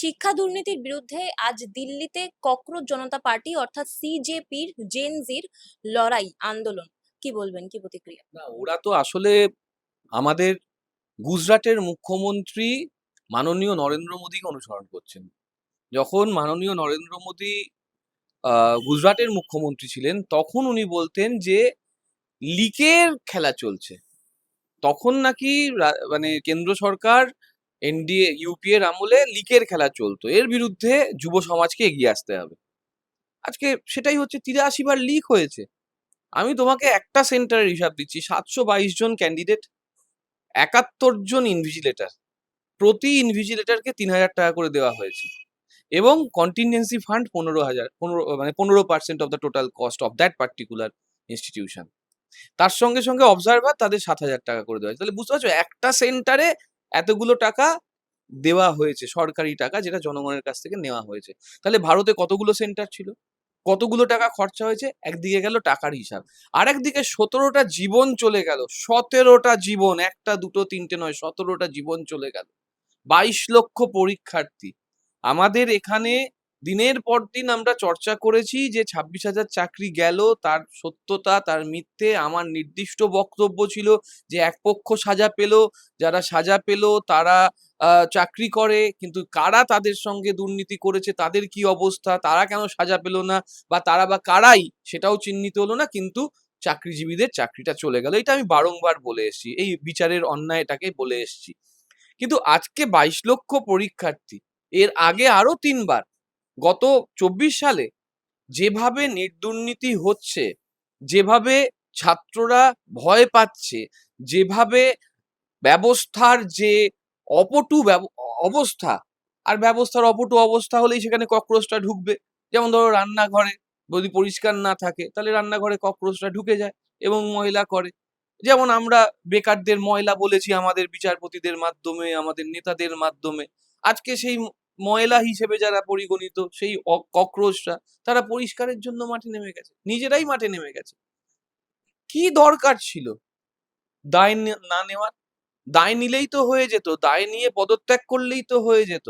শিক্ষা দুর্নীতির বিরুদ্ধে আজ দিল্লিতে ককরোচ জনতা পার্টি অর্থাৎ সিজেপির জেনজির লড়াই আন্দোলন। কি বলবেন, কি প্রতিক্রিয়া? না, ওরা তো আসলে আমাদের গুজরাটের মুখ্যমন্ত্রী মাননীয় নরেন্দ্র মোদীকে অনুসরণ করছেন। যখন মাননীয় নরেন্দ্র মোদী গুজরাটের মুখ্যমন্ত্রী ছিলেন, তখন উনি বলতেন যে লিকের খেলা চলছে। তখন নাকি মানে কেন্দ্র সরকার এনডিএ ইউপিএ এর আমলে লিকের খেলা চলতো। এর বিরুদ্ধে যুব সমাজকে এগিয়ে আসতে হবে। আজকে সেটাই হচ্ছে, ৮৩ বার লিক হয়েছে। আমি তোমাকে একটা সেন্টারের হিসাব দিচ্ছি, ৭২২ জন ক্যান্ডিডেট, ৭১ জন ইনভিজিলেটর। প্রতি ইনভিজিলেটরকে ৩,০০০ টাকা করে দেওয়া হয়েছে এবং contingency fund ১৫% of the total cost of that particular institution. তার সঙ্গে সঙ্গে অবজারভার তাদের ৭,০০০ টাকা করে দেওয়া হয়েছে। তাহলে বুঝতে পারছো, একটা সেন্টারে এতগুলো টাকা দেওয়া হয়েছে, সরকারি টাকা, যেটা জনগণের কাছ থেকে নেওয়া হয়েছে। তাহলে ভারতে কতগুলো সেন্টার ছিল, কতগুলো টাকা খরচা হয়েছে? একদিকে গেল টাকার হিসাব, আর একদিকে ১৭টা জীবন চলে গেল। ১৭টা জীবন, একটা দুটো তিনটে নয়, ১৭টা জীবন চলে গেল। ২২ লক্ষ পরীক্ষার্থী। আমাদের এখানে দিনের পর দিন আমরা চর্চা করেছি যে ২৬,০০০ চাকরি গেল, তার সত্যতা, তার মিথ্যে। আমার নির্দিষ্ট বক্তব্য ছিল যে এক পক্ষ সাজা পেল, যারা সাজা পেল তারা চাকরি করে, কিন্তু কারা তাদের সঙ্গে দুর্নীতি করেছে, তাদের কি অবস্থা, তারা কেন সাজা পেল না, বা তারা বা কারাই সেটাও চিহ্নিত হলো না, কিন্তু চাকরিজীবীদের চাকরিটা চলে গেল। এটা আমি বারংবার বলে এসেছি, এই বিচারের অন্যায়টাকে বলে এসেছি। কিন্তু আজকে ২২ লক্ষ পরীক্ষার্থী, এর আগে আরো ৩ বার, গত ২৪ সালে যেভাবে নির্দুর্নীতি হচ্ছে, যেভাবে ছাত্ররা ভয় পাচ্ছে, যেভাবে ব্যবস্থার যে অপটু অবস্থা, আর ব্যবস্থার অপটু অবস্থা হলেই সেখানে ককরোচটা ঢুকবে। যেমন ধরো, রান্নাঘরে যদি পরিষ্কার না থাকে, তাহলে রান্নাঘরে ককরোচটা ঢুকে যায় এবং ময়লা করে। যেমন আমরা বেকারদের ময়লা বলেছি আমাদের বিচারপতিদের মাধ্যমে, আমাদের নেতাদের মাধ্যমে। আজকে সেই ময়লা হিসেবে যারা পরিগণিত, সেই ককরোচরা, তারা পরিষ্কারের জন্য মাঠে নেমে গেছে, নিজেরাই মাঠে নেমে গেছে। কি দরকার ছিল দায় না নেওয়ার? দায় নিলেই তো হয়ে যেত, দায় নিয়ে পদত্যাগ করলেই তো হয়ে যেত।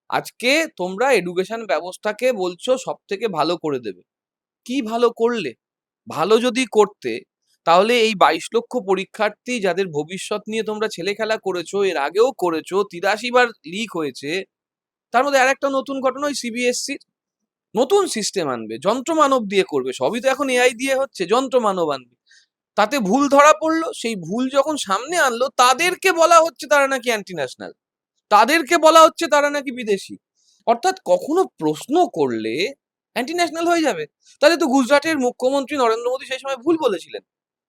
আজকে তোমরা এডুকেশন ব্যবস্থাকে বলছো সব থেকে ভালো করে দেবে। কি ভালো করলে? ভালো যদি করতে, তাহলে এই ২২ লক্ষ পরীক্ষার্থী যাদের ভবিষ্যৎ নিয়ে তোমরা ছেলে খেলা করেছো, এর আগেও করেছো, ৮৩ বার লিক হয়েছে, তার মধ্যে আর একটা নতুন ঘটনা, ওই সিবিএসসি নতুন সিস্টেম আনবে, যন্ত্রমানব দিয়ে করবে। সবই তো এখন এআই দিয়ে হচ্ছে, যন্ত্রমানব আনবে। তাতে ভুল ধরা পড়লো, সেই ভুল যখন সামনে আনলো, তাদেরকে বলা হচ্ছে তারা নাকি অ্যান্টি ন্যাশনাল, তাদেরকে বলা হচ্ছে তারা নাকি বিদেশি। অর্থাৎ কখনো প্রশ্ন করলে অ্যান্টি ন্যাশনাল হয়ে যাবে। তাহলে তো গুজরাটের মুখ্যমন্ত্রী নরেন্দ্র মোদী সেই সময় ভুল বলেছিলেন,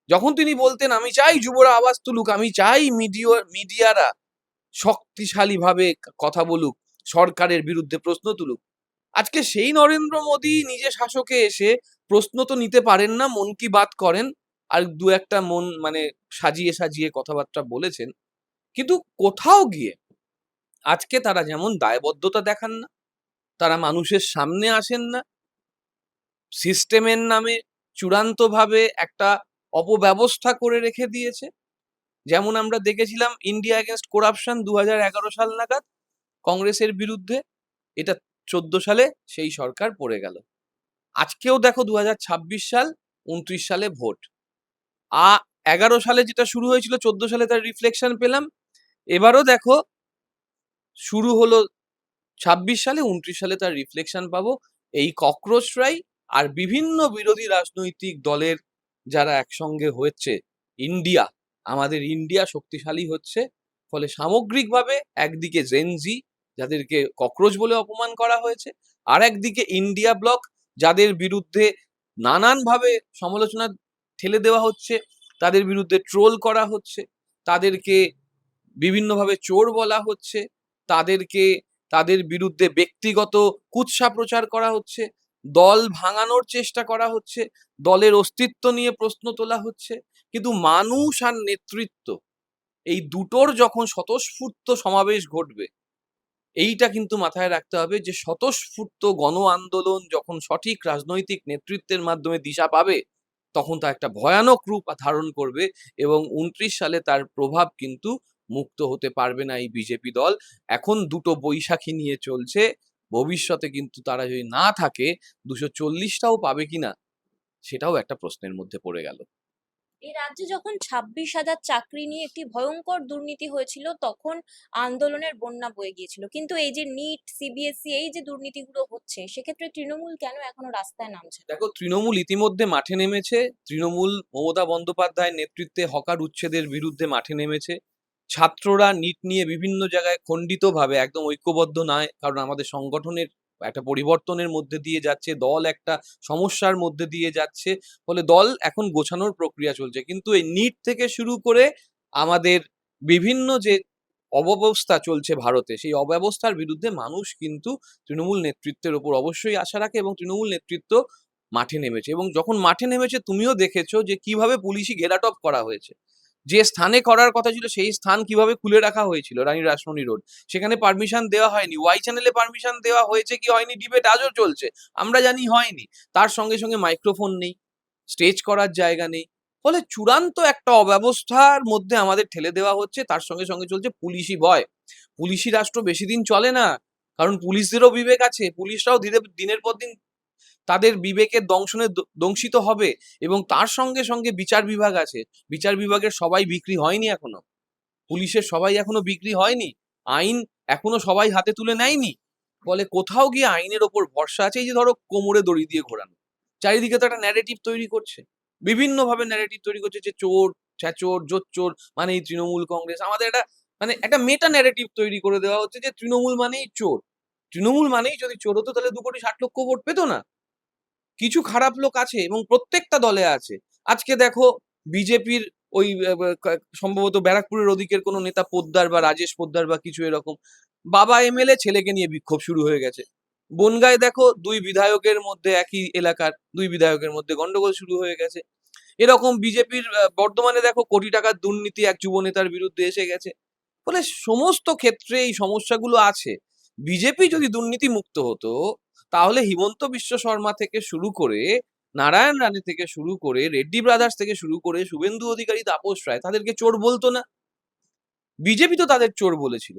যখন তিনি বলতেন আমি চাই যুবরা আওয়াজ তুলুক, আমি চাই মিডিয়ারা শক্তিশালী ভাবে কথা বলুক, সরকারের বিরুদ্ধে প্রশ্ন তুলুক। আজকে সেই নরেন্দ্র মোদী নিজে শাসকে এসে প্রশ্ন তো নিতে পারেন না, মন কি বাত করেন, আর দু একটা মন মানে সাজিয়ে সাজিয়ে কথাবার্তা বলেছেন। কিন্তু কোথাও গিয়ে আজকে তারা যেমন দায়বদ্ধতা দেখান না, তারা মানুষের সামনে আসেন না, সিস্টেমের নামে চূড়ান্তভাবে একটা অপব্যবস্থা করে রেখে দিয়েছে। যেমন আমরা দেখেছিলাম ইন্ডিয়া এগেনস্ট করাপশন ২০১১ সাল নাগাদ কংগ্রেসের বিরুদ্ধে, এটা ১৪ সালে সেই সরকার পড়ে গেল। আজকেও দেখো ২০২৬ সাল, ২৯ সালে ভোট। ১১ সালে যেটা শুরু হয়েছিল, ১৪ সালে তার রিফ্লেকশন পেলাম। এবারও দেখো শুরু হলো ২৬ সালে, ২৯ সালে তার রিফ্লেকশন পাবো। এই ককরোচরাই আর বিভিন্ন বিরোধী রাজনৈতিক দলের যারা একসঙ্গে হচ্ছে, ইন্ডিয়া, আমাদের ইন্ডিয়া শক্তিশালী হচ্ছে। ফলে সামগ্রিকভাবে একদিকে জেনজি, যাদেরকে ককরোচ বলে অপমান করা হয়েছে, আর একদিকে ইন্ডিয়া ব্লক, যাদের বিরুদ্ধে নানানভাবে সমালোচনা ঠেলে দেওয়া হচ্ছে, তাদের বিরুদ্ধে ট্রোল করা হচ্ছে, তাদেরকে বিভিন্নভাবে চোর বলা হচ্ছে, তাদেরকে তাদের বিরুদ্ধে ব্যক্তিগত কুৎসা প্রচার করা হচ্ছে, দল ভাঙানোর চেষ্টা করা হচ্ছে, দলের অস্তিত্ব নিয়ে প্রশ্ন তোলা হচ্ছে। কিন্তু মানুষ আর নেতৃত্ব, এই দুটোর যখন স্বতঃস্ফূর্ত সমাবেশ ঘটবে, এইটা কিন্তু মাথায় রাখতে হবে যে স্বতঃস্ফূর্ত গণ আন্দোলন যখন সঠিক রাজনৈতিক নেতৃত্বের মাধ্যমে দিশা পাবে, তখন তা একটা ভয়ানক রূপ ধারণ করবে এবং ২৯ সালে তার প্রভাব কিন্তু মুক্ত হতে পারবে না এই বিজেপি দল। এখন দুটো বৈশাখী নিয়ে চলছে, ভবিষ্যতে কিন্তু তারা যদি না থাকে 240টাও পাবে কিনা সেটাও একটা প্রশ্নের মধ্যে পড়ে গেল। এই রাজ্যে যখন 26,000 চাকরি নিয়ে একটি ভয়ঙ্কর দুর্নীতি হয়েছিল তখন আন্দোলনের বন্যা বয়ে গিয়েছিল, কিন্তু এই যে নিট, সিবিএসই, এই যে দুর্নীতিগুলো হচ্ছে সেক্ষেত্রে তৃণমূল কেন এখনো রাস্তায় নামছে না? দেখো, তৃণমূল ইতিমধ্যে মাঠে নেমেছে। তৃণমূল মমতা বন্দ্যোপাধ্যায়ের নেতৃত্বে হকার উচ্ছেদের বিরুদ্ধে মাঠে নেমেছে। ছাত্ররা নিট নিয়ে বিভিন্ন জায়গায় খণ্ডিতভাবে, একদম ঐক্যবদ্ধ নয়, কারণ আমাদের সংগঠনের একটা পরিবর্তনের মধ্যে দিয়ে যাচ্ছে, দল একটা সমস্যার মধ্যে দিয়ে যাচ্ছে, ফলে দল এখন গোছানোর প্রক্রিয়া চলছে। কিন্তু এই নিট থেকে শুরু করে আমাদের বিভিন্ন যে অব্যবস্থা চলছে ভারতে, সেই অব্যবস্থার বিরুদ্ধে মানুষ কিন্তু তৃণমূল নেতৃত্বের ওপর অবশ্যই আশা রাখে, এবং তৃণমূল নেতৃত্ব মাঠে নেমেছে। এবং যখন মাঠে নেমেছে তুমিও দেখেছো যে কিভাবে পুলিশি ঘেরাটপ করা হয়েছে। যে স্থানে করার কথা ছিল সেই স্থান কিভাবে খুলে রাখা হয়েছিল, রানী রাসমণি রোড, সেখানে পারমিশন দেওয়া হয়নি। ওয়াই চ্যানেলে পারমিশন দেওয়া হয়েছে কি হয়নি ডিবেট আজও চলছে, আমরা জানি হয়নি। তার সঙ্গে সঙ্গে মাইক্রোফোন নেই, স্টেজ করার জায়গা নেই, ফলে চূড়ান্ত একটা অব্যবস্থার মধ্যে আমাদের ঠেলে দেওয়া হচ্ছে। তার সঙ্গে সঙ্গে চলছে পুলিশি ভয়। পুলিশি রাষ্ট্র বেশি দিন চলে না, কারণ পুলিশদেরও বিবেক আছে, পুলিশরাও দিনের পর দিন তাদের বিবেকের দংশনে দংশিত হবে। এবং তার সঙ্গে সঙ্গে বিচার বিভাগ আছে, বিচার বিভাগের সবাই বিক্রি হয়নি এখনো, পুলিশের সবাই এখনো বিক্রি হয়নি, আইন এখনো সবাই হাতে তুলে নেয়নি। ফলে কোথাও গিয়ে আইনের ওপর ভরসা আছে। এই যে ধরো কোমরে দড়ি দিয়ে ঘোরানো, চারিদিকে তো একটা ন্যারেটিভ তৈরি করছে, বিভিন্ন ভাবে ন্যারেটিভ তৈরি করছে যে চোর, ছ্যাচোর, জোচ্চোর মানে এই তৃণমূল কংগ্রেস। আমাদের একটা মানে একটা মেটা ন্যারেটিভ তৈরি করে দেওয়া হচ্ছে যে তৃণমূল মানেই চোর। তৃণমূল মানেই যদি চোর হতো তাহলে 2,60,00,000 ভোট পেতো না। কিছু খারাপ লোক আছে এবং প্রত্যেকটা দলে আছে। আজকে দেখো বিজেপির ওই সম্ভবত ব্যারাকপুরের ওদিকের কোনো নেতা পোদ্দার বা রাজেশ পোদ্দার বা কিছু এরকম, বাবা এমএলএ, ছেলেকে নিয়ে বিক্ষোভ শুরু হয়ে গেছে। বনগাঁয় দেখো দুই বিধায়কের মধ্যে, একই এলাকার দুই বিধায়কের মধ্যে গন্ডগোল শুরু হয়ে গেছে। এরকম বিজেপির বর্ধমানে দেখো কোটি টাকার দুর্নীতি এক যুব নেতার বিরুদ্ধে এসে গেছে। ফলে সমস্ত ক্ষেত্রে এই সমস্যাগুলো আছে। বিজেপি যদি দুর্নীতি মুক্ত হতো তাহলে হিমন্ত বিশ্ব শর্মা থেকে শুরু করে, নারায়ণ রানে থেকে শুরু করে, রেড্ডি ব্রাদার্স থেকে শুরু করে, শুভেন্দু অধিকারী, তাপস রায় তাদেরকে চোর বলতো না। বিজেপি তো তাদের চোর বলেছিল,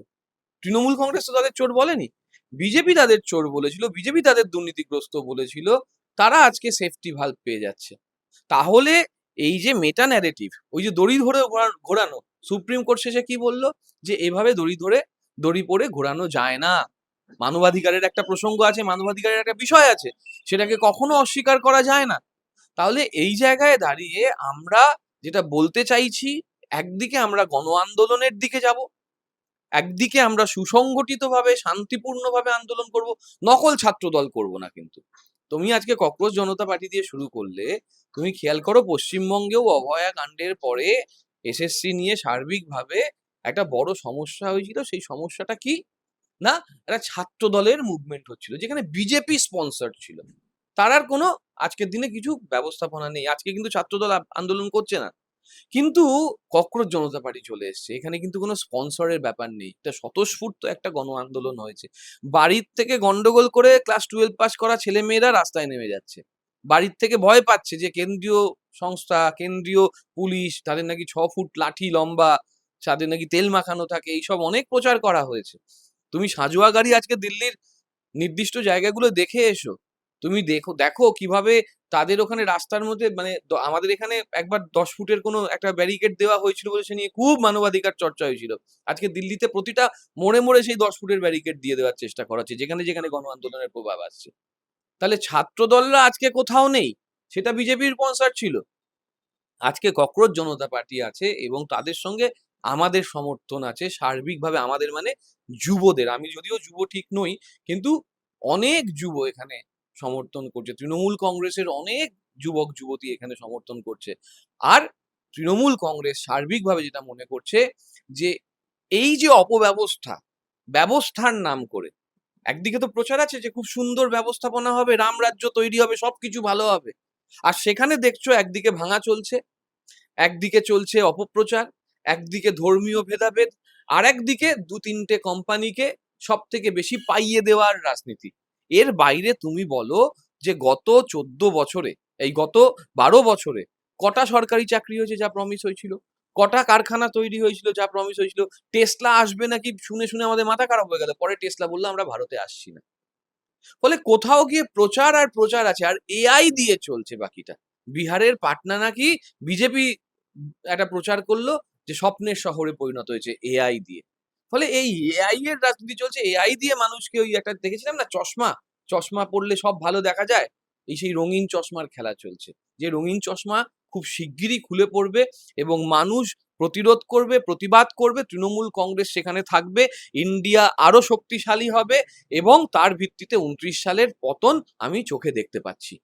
তৃণমূল কংগ্রেস তো তাদের চোর বলেনি। বিজেপি তাদের চোর বলেছিল, বিজেপি তাদের দুর্নীতিগ্রস্ত বলেছিল। তারা আজকে সেফটি ভাল্ব পেয়ে যাচ্ছে। তাহলে এই যে মেটা ন্যারেটিভ, ওই যে দড়ি ধরে ঘোরানো, সুপ্রিম কোর্ট শেষে কি বললো, যে এভাবে দড়ি পড়ে ঘোরানো যায় না। মানবাধিকারের একটা প্রসঙ্গ আছে, মানবাধিকারের একটা বিষয় আছে, সেটাকে কখনো অস্বীকার করা যায় না। তাহলে এই জায়গায় দাঁড়িয়ে আমরা যেটা বলতে চাইছি, একদিকে আমরা গণ আন্দোলনের দিকে যাব, একদিকে আমরা সুসংগঠিতভাবে শান্তিপূর্ণভাবে আন্দোলন করব, নকল ছাত্রদল করব না। কিন্তু তুমি আজকে ককরোচ জনতা পার্টি দিয়ে শুরু করলে, তুমি খেয়াল করো পশ্চিমবঙ্গেও অভয়া কাণ্ডের পরে এসএসসি নিয়ে সার্বিকভাবে একটা বড় সমস্যা হয়েছিল। সেই সমস্যাটা কি না, একটা ছাত্র দলের মুভমেন্ট হচ্ছিল যেখানে বিজেপি স্পন্সর ছিল। তার আর কোনো আজকের দিনে কিছু ব্যবস্থাপনা নেই। আজকে কিন্তু ছাত্রদল আন্দোলন করছে না, কিন্তু ককরোচ জনতা পার্টি চলে এসছে। এখানে কিন্তু কোনো স্পন্সরের ব্যাপার নেই, এটা স্বতঃস্ফূর্ত একটা গণ আন্দোলন হয়েছে। বাড়ির থেকে গন্ডগোল করে ক্লাস 12 পাস করা ছেলে মেয়েরা রাস্তায় নেমে যাচ্ছে। বাড়ির থেকে ভয় পাচ্ছে যে কেন্দ্রীয় সংস্থা, কেন্দ্রীয় পুলিশ, তাদের নাকি 6 ফুট লাঠি লম্বা, তাদের নাকি তেল মাখানো থাকে, এইসব অনেক প্রচার করা হয়েছে। তুমি সাঁজোয়া গাড়ি আজকে দিল্লির নির্দিষ্ট জায়গাগুলো দেখে এসো, তুমি দেখো দেখো কিভাবে তাদের ওখানে রাস্তার মধ্যে মানে আমাদের এখানে একবার 10 ফুটের কোনো একটা ব্যারিকেড দেওয়া হয়েছিল বলে সে নিয়ে খুব মানবাধিকার চর্চা হয়েছিল। আজকে দিল্লিতে প্রতিটা মোড়ে মোড়ে সেই 10 ফুটের ব্যারিকেড দিয়ে দেওয়ার চেষ্টা করা হচ্ছে, যেখানে যেখানে গণ আন্দোলনের প্রভাব আসছে। তাহলে ছাত্র দলরা আজকে কোথাও নেই, সেটা বিজেপির স্পন্সর ছিল। আজকে ককরোচ জনতা পার্টি আছে এবং তাদের সঙ্গে আমাদের সমর্থন আছে সার্বিকভাবে। আমাদের মানে যুবদের, আমি যদিও যুব ঠিক নই, কিন্তু অনেক যুব এখানে সমর্থন করছে। তৃণমূল কংগ্রেসের অনেক যুবক যুবতী এখানে সমর্থন করছে। আর তৃণমূল কংগ্রেস সার্বিকভাবে যেটা মনে করছে যে এই যে অপব্যবস্থা, ব্যবস্থার নাম করে একদিকে তো প্রচার আছে যে খুব সুন্দর ব্যবস্থাপনা হবে, রামরাজ্য তৈরি হবে, সবকিছু ভালো হবে, আর সেখানে দেখছো একদিকে ভাঙা চলছে, একদিকে চলছে অপপ্রচার, একদিকে ধর্মীয় ভেদাভেদ, আর একদিকে 2-3টে কোম্পানিকে সব থেকে বেশি পাইয়ে দেওয়ার রাজনীতি। এর বাইরে তুমি বলো যে গত 14 বছরে, এই গত 12 বছরে কটা সরকারি চাকরি হয়েছে যা প্রমিস হয়েছিল? কটা কারখানা তৈরি হয়েছিল, যা প্রমিস হয়েছিল। টেসলা আসবে নাকি শুনে শুনে আমাদের মাথা খারাপ হয়ে গেল। পরে টেসলা বলল আমরা ভারতে আসছি না। ফলে কোথাও গিয়ে প্রচার আর প্রচার আছে, আর এআই দিয়ে চলছে বাকিটা। বিহারের পাটনা নাকি বিজেপি একটা প্রচার করলো যে স্বপ্নের শহরে পরিণত হয়েছে এআই দিয়ে। ফলে এই এআই এর রাজনীতি চলছে। এআই দিয়ে মানুষকে ওই একটা দেখেছিলাম না চশমা, চশমা পড়লে সব ভালো দেখা যায়। এই সেই রঙিন চশমার খেলা চলছে। যে রঙিন চশমা খুব শিগগিরই খুলে পড়বে এবং মানুষ প্রতিরোধ করবে, প্রতিবাদ করবে। তৃণমূল কংগ্রেস সেখানে থাকবে। ইন্ডিয়া আরো শক্তিশালী হবে এবং তার ভিত্তিতে ২৯ সালের পতন আমি চোখে দেখতে পাচ্ছি।